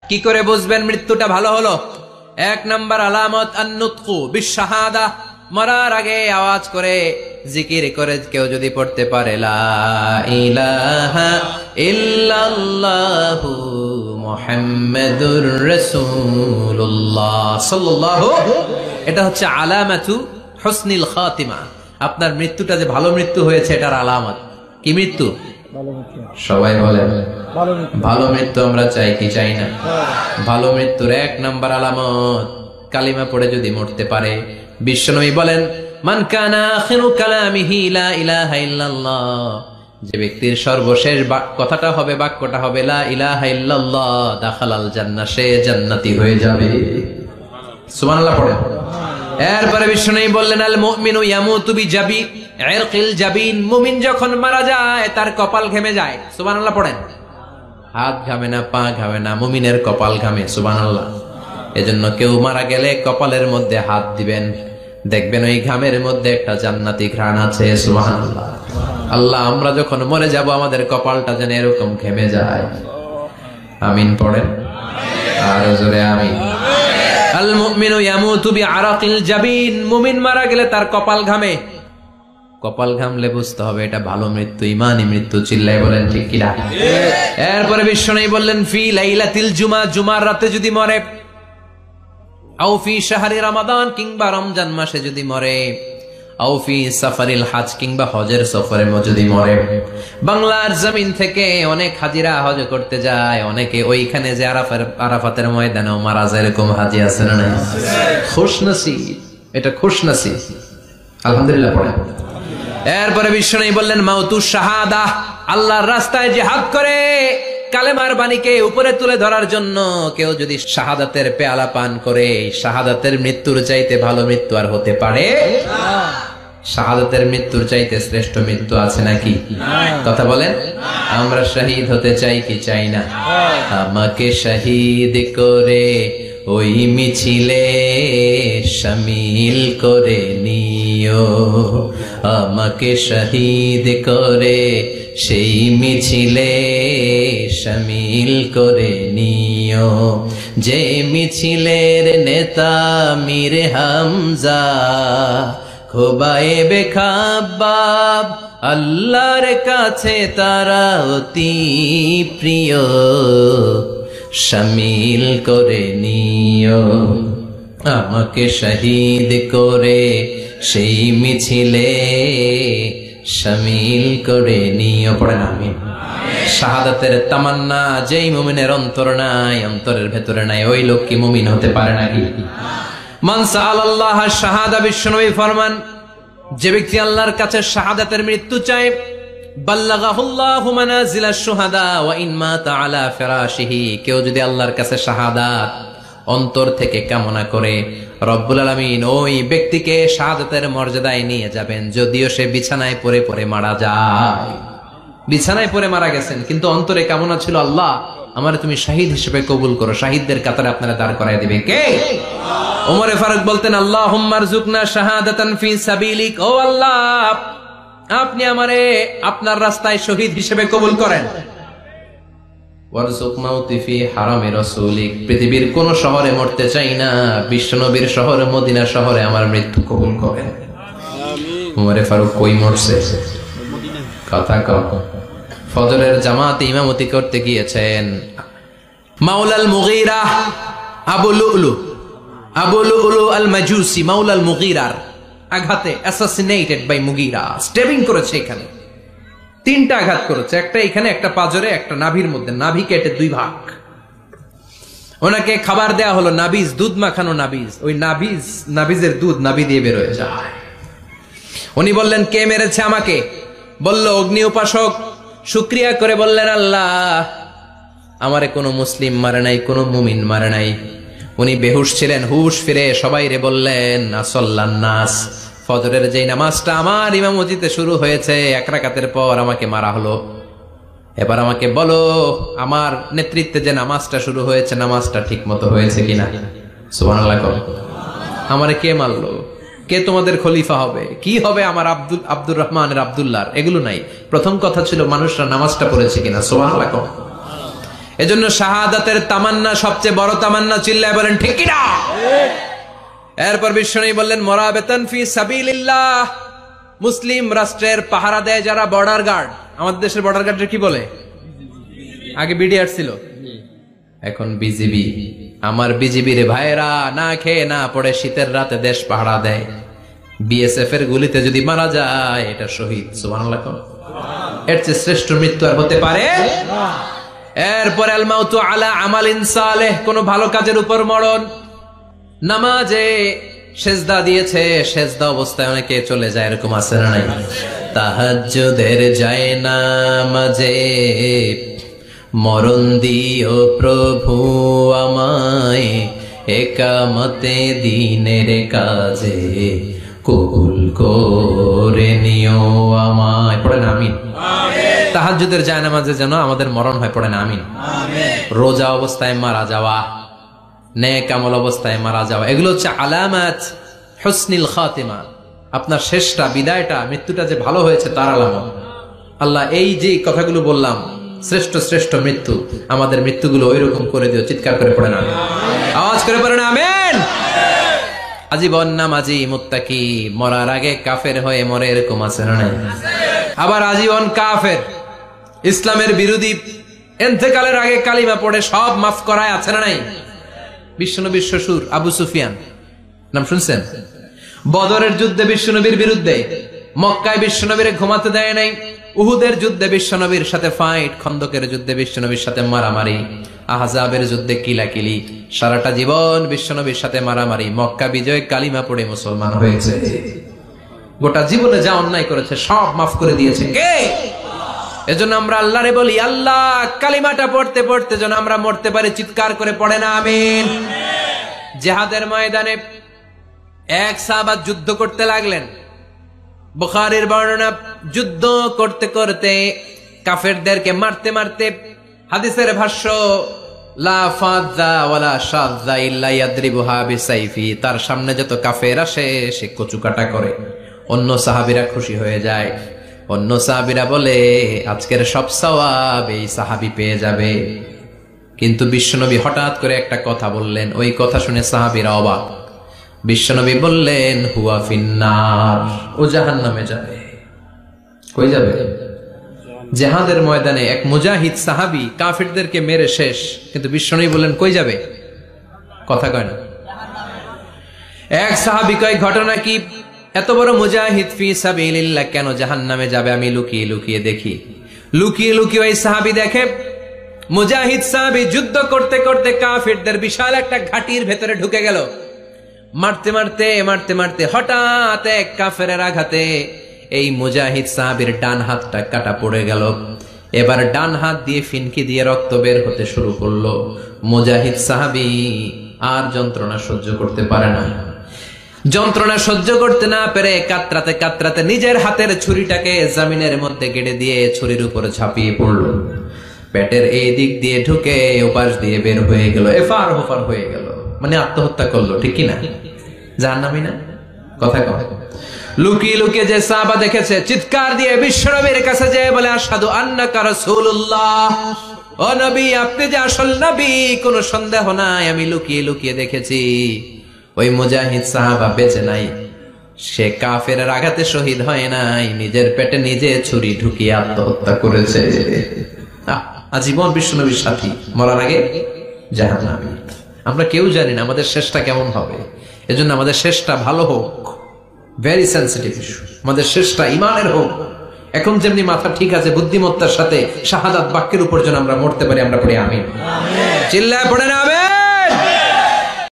কি করে বুঝবেন মৃত্যুটা ভালো হলো? এক নাম্বার আলামত আন-নুতকু বিশ-শাহাদা, মরার আগে আওয়াজ করে জিকির করে কেউ যদি পড়তে পারে লা ইলাহা ইল্লাল্লাহু মুহাম্মাদুর রাসূলুল্লাহ সাল্লাল্লাহু, এটা হচ্ছে আলামাতু হুসনিল খাতিমা। আপনার মৃত্যুটা যে ভালো মৃত্যু হয়েছে এটার আলামত। কি মৃত্যু? সবাই বলেন ভালো মৃত্যু আমরা চাই কি চাই না? ভালো মৃত্যুর এক নাম্বার আলামত কালিমা পড়ে যদি মরতে পারে। বিশ্বনবী বলেন মান কানা আখিরু কালামিহি লা ইলাহা ইল্লাল্লাহ, যে ব্যক্তির সর্বশেষ কথাটা হবে, বাক্যটা হবে লা ইলাহা ইল্লাল্লাহ, দাখালাল জান্নাহ, সে জান্নাতি হয়ে যাবে। সুবহানাল্লাহ পড়েন। এরপরে বিশ্বনবী বললেন আল মুমিনু ইয়ামুতু বিজাবি ইরকিল জাবিন, মুমিন যখন মারা যায় তার কপাল ঘেমে যায়। সুবহানাল্লাহ পড়েন। হাত ঘামে না, পা ঘামে না, মুমিনের কপাল ঘামে। সুবহানাল্লাহ। এজন্য কেউ মারা গেলে কপালের মধ্যে হাত দিবেন, দেখবেন ওই ঘামের মধ্যে একটা জান্নাতি ঘ্রাণ আছে। সুবহানাল্লাহ। আল্লাহ, আমরা যখন মরে যাব আমাদের কপালটা যেন এরকম ঘেমে যায়। আমিন পড়েন আর জোরে আমিন। আল মুমিনু ইয়ামুতু বিআরাকিল জাবিন, মুমিন মারা গেলে তার কপাল ঘামে। কপাল ঘামলে বুঝতে হবে এটা ভালো মৃত্যু, ইমানি মৃত্যু। চিল্লায় বলেন ঠিক কিনা? এরপরে বিশ্বনবী বললেন ফি লাইলাতিল জুমা, জুমার রাতে যদি মরে, আও ফি শাহরি রমাদান, কিংবা রমজান মাসে যদি মরে, আও ফি সাফারিল হজ, কিংবা হজের সফরে যদি মরে। বাংলার জমিন থেকে অনেক হাজিরা হজ করতে যায়, অনেকে ওইখানে যে আরাফাতের ময়দানেও মারা যায়, এরকম হাজি আছে না নাই? খুশনসিব, এটা খুশনসিব। আলহামদুলিল্লাহ পড়ে। এরপরে বিশ্বনবী বললেন মাউতু শাহাদা, আল্লাহর রাস্তায় জিহাদ করে কালেমার বাণীকে উপরে তুলে ধরার জন্য কেউ যদি শাহাদাতের পেয়ালা পান করে, শাহাদাতের মৃত্যুর চাইতে ভালো মৃত্যু আর হতে পারে? শাহাদাতের মৃত্যুর চাইতে শ্রেষ্ঠ মৃত্যু আছে নাকি? কথা বলেন। আমরা শহীদ হতে চাই কি চাই না? আমাকে শহীদ করে ওই মিছিলে শামিল করে নিও, আমাকে শহীদ করে সেই মিছিলে শামিল করে নিও, যে মিছিলের নেতা মীর হামজা, খোবায়েবে খাব্বাব, আল্লাহর কাছে তারা অতি প্রিয়, শামিল করে নিও, আমাকে শহীদ করে সেই মিছিলে শামিল করে নিও। পড়েন আমিন। শাহাদাতের তামান্না যেই মুমিনের অন্তর নাই, অন্তরের ভেতরে নাই, ওই লোক কি মুমিন হতে পারে নাকি? মান সাআলাল্লাহ শাহাদা, বিশ্বনবী ফরমান যে ব্যক্তি আল্লাহর কাছে শাহাদাতের মৃত্যু চায়, বাল্লাগাহুল্লাহু মানাজিলাশ শুহাদা ওয়া ইন মাতা আলা ফিরাশিহি, কেউ যদি আল্লাহর কাছে শাহাদাত অন্তর থেকে কামনা করে, রব্বুল আলামিন ওই ব্যক্তিকে শাহাদাতের মর্যাদায় নিয়ে যাবেন, যদিও সে বিছানায় পড়ে পড়ে মারা যায়। বিছানায় পড়ে মারা গেছেন, কিন্তু অন্তরে কামনা ছিল আল্লাহ আমারে তুমি শহীদ হিসেবে কবুল করো, শাহিদদের কাতারে আপনারা দাঁড় করায় দিবে কে? ওমরে ফারুক বলতেন আল্লাহুম্মা আরযুকনা শাহাদাতান ফি সাবিলিক, ও আল্লাহ আপনি আমারে আপনার রাস্তায় শহীদ হিসেবে কবুল করেন। ওয়ারযুক মাউতি ফি হারামি রাসূলিক, পৃথিবীর কোন শহরে মরতে চাই না, বিশ্বনবীর শহরে মদিনা শহরে আমার মৃত্যু কবুল করেন। আমিন। ওমরে ফারুক কই মরছে? কথা কও। ফজরের জামাতে ইমামতি করতে গিয়েছেন মাওলাল মুগীরা আবু লুলু আল মাজুসি, মাওলাল মুগীরার আঘাতে অ্যাসাসিনেটেড বাই মুগীরা, স্টেবিং করেছে। এখানে তিনটা আঘাত করেছে, একটা এখানে, একটা পাজরে, একটা নাভির মধ্যে, নাভি কেটে দুই ভাগ। ওনাকে খাবার দেয়া হলো নাবিজ, দুধ মাখানো নাবিজ, ওই নাবিজের দুধ নাভি দিয়ে বের হয়ে যায়। উনি বললেন কে মেরেছে আমাকে? বলল অগ্নি উপাসক। শুকরিয়া করে বললেন আল্লাহ আমারে কোনো মুসলিম মারে নাই, কোনো মুমিন মারে নাই। উনি বেহুশ ছিলেন, হুশ ফিরে সবাই রে বললেন আসল্লান নাস, ফজরের যেই নামাজটা আমার ইমামতিতে শুরু হয়েছে, এক রাকাতের পর আমাকে মারা হলো। এবার আমাকে বলো আমার নেতৃত্বে যে নামাজটা শুরু হয়েছে, নামাজটা ঠিক মতো হয়েছে কিনা? সুবহানাল্লাহ। আমারে কে মারলো? কে তোমাদের খলিফা হবে? কি হবে আমার আব্দুর রহমানের আব্দুল্লাহর? এগুলো নাই। প্রথম কথা ছিল মানুষরা নামাজটা পড়েছে কিনা। সুবহানাল্লাহ। এজন্য শাহাদাতের তামান্না সবচেয়ে বড় তামান্না, চিল্লায় বলেন ঠিক কি না? এরপর বিশ্বনবী বললেন মুরাবাতান ফি সাবিলিল্লাহ, মুসলিম রাষ্ট্রের পাহারা দেয় যারা বর্ডার গার্ড। আমাদের দেশের বর্ডার গার্ডের কি বলে? আগে বিডিআর ছিল, এখন বিজিবি। আমার বিজিবির ভাইয়েরা না খেয়ে না পড়ে শীতের রাতে দেশ পাহারা দেয়। বিএসএফ এর গুলিতে যদি মারা যায় এটা শহীদ। সুবহানাল্লাহ। এর চেয়ে শ্রেষ্ঠ মৃত্যু আর হতে পারে না। এরপর আল মাউতু আলা আমালিন সালেহ, কোন ভালো কাজের উপর মরণ। নামাজে সেজদা দিয়েছে, সেজদা অবস্থায় অনেকে চলে যায়, এরকম আছে না নাই? তাহাজ্জুদের যায় নামাজে মরণ দিও প্রভু আমায়, একামতে দিনের কাজে কবুল করে নিও আমায়। পড়েন আমিন। তাহাজ্জুদের যায় নামাজে যেন আমাদের মরণ হয়, পড়েন আমিন। রোজা অবস্থায় মারা যাওয়া, নেক আমল অবস্থায় মারা যাওয়া, এগুলো হচ্ছে আলামাত হুসনিল খাতিমা। আপনার শেষটা, বিদায়টা, মৃত্যুটা যে ভালো হয়েছে তার আলামত। আল্লাহ এই যে কথাগুলো বললাম, শ্রেষ্ঠ শ্রেষ্ঠ মৃত্যু, আমাদের মৃত্যুগুলো ওইরকম করে দিও। চিৎকার করে পড়েন আমিন, আওয়াজ করে পড়েন আমিন। আজীবন নামাজি মুত্তাকি, মরার আগে কাফের হয়ে মরে, এরকম আছে না নাই? আবার আজীবন কাফের, ইসলামের বিরোধী, ইন্তেকালের আগে কালিমা পড়ে সব মাফ করায়, আছে না নাই? বিশ্বনবীর শ্বশুর আবু সুফিয়ান, নাম শুনছেন? বদরের যুদ্ধে বিশ্বনবীর বিরুদ্ধে, মক্কায় বিশ্বনবীর ঘুমাতে দেয় নাই, উহুদের যুদ্ধে বিশ্বনবীর সাথে ফাইট, খন্দকের যুদ্ধে বিশ্বনবীর সাথে মারামারি, আহজাবের যুদ্ধে কিলাকিলি, সারাটা জীবন বিশ্বনবীর সাথে মারামারি, মক্কা বিজয় কালিমা পড়ে মুসলমান হয়েছে। গোটা জীবনে যা অন্যায় করেছে সব মাফ করে দিয়েছে কে? এজন্য আমরা আল্লাহরে বলি, আল্লাহ কালিমাটা পড়তে পড়তে যেন আমরা মরতে পারি। চিৎকার করে পড়ে না আমিন। জিহাদের ময়দানে এক সাহাবা যুদ্ধ করতে লাগলেন। বুখারীর বর্ণনা, যুদ্ধ করতে করতে কাফেরদেরকে মারতে মারতে, হাদিসের ভাষ্য লা ফাযা ওয়ালা শাযা ইল্লা ইয়াদরিবুহা বিসাইফি, তার সামনে যত কাফের আসে সে কচুকাটা করে। অন্য সাহাবীরা খুশি হয়ে যায়, অন্য সাহাবীরা বলে আজকের সব সওয়াব এই সাহাবী পেয়ে যাবে। কিন্তু বিশ্বনবী হঠাৎ করে একটা কথা বললেন, ওই কথা শুনে সাহাবীরা অবাক। বিশ্বনবী বললেন হুয়া ফিন্নার, ও জাহান্নামে যাবে। কই যাবে? জিহাদের ময়দানে এক মুজাহিদ সাহাবী কাফিরদেরকে মেরে শেষ, কিন্তু বিশ্বনবী বললেন কই যাবে? কথা কয় না। এক সাহাবী কয় ঘটনা কি? এত বড় মুজাহিদ ফি সাবিলিল্লাহ কেন জাহান্নামে যাবে? আমি লুকিয়ে লুকিয়ে দেখি। লুকিয়ে লুকিয়ে ওই সাহাবী দেখে মুজাহিদ সাহাবী যুদ্ধ করতে করতে কাফিরদের বিশাল একটা ঘাটির ভেতরে ঢুকে গেল। মারতে মারতে মারতে মারতে হঠাৎ এক কাফেরের আঘাতে এই মুজাহিদ সাহাবীর ডান হাতটা কাটা পড়ে গেল। এবার ডান হাত দিয়ে ফিনকি দিয়ে রক্ত বের হতে শুরু করলো। মুজাহিদ সাহাবী আর যন্ত্রণা সহ্য করতে পারে না। যন্ত্রণা সহ্য করতে না পেরে কাতরাতে কাতরাতে নিজের হাতের ছুরিটাকে জমিনের মধ্যে গেড়ে দিয়ে ছুরির উপরে ঝাঁপিয়ে পড়লো। পেটের এই দিক দিয়ে ঢুকে ওপাশ দিয়ে বের হয়ে গেল, এফার ওপার হয়ে গেল, মানে আত্মহত্যা করলো। ঠিক কিনা? জাহান্নামী না? কথা কয়। লুকিয়ে লুকিয়ে যে সাহাবা দেখেছে চিৎকার দিয়ে বিশ্বনবীর কাছে যেয়ে বলে আশহাদু আন্নাকা রাসূলুল্লাহ, ও নবী আপনি যে আসল নবী, কোনো সন্দেহ নাই, আমি লুকিয়ে লুকিয়ে দেখেছি। ওই মুজাহিদ সাহাবা বেঁচে নাই, সে কাফেরের আঘাতে শহীদ হয় নাই, নিজের পেটে নিজে ছুরি ঢুকিয়ে আত্মহত্যা করেছে। আজীবন বিশ্বনবীর সাথী, মরার আগে জাহান্নামী। আমরা কেউ জানি না আমাদের শেষটা কেমন হবে, এজন্য আমাদের শেষটা ভালো হোক। ভেরি সেন্সিটিভ ইস্যু, আমাদের শেষটা ইমানের হোক। এখন যেমনি মাথা ঠিক আছে, বুদ্ধিমত্তার সাথে শাহাদাত বাক্যের উপর যেন আমরা মরতে পারি। আমরা পড়ি আমিন, চিল্লায় পড়ে না আমিন।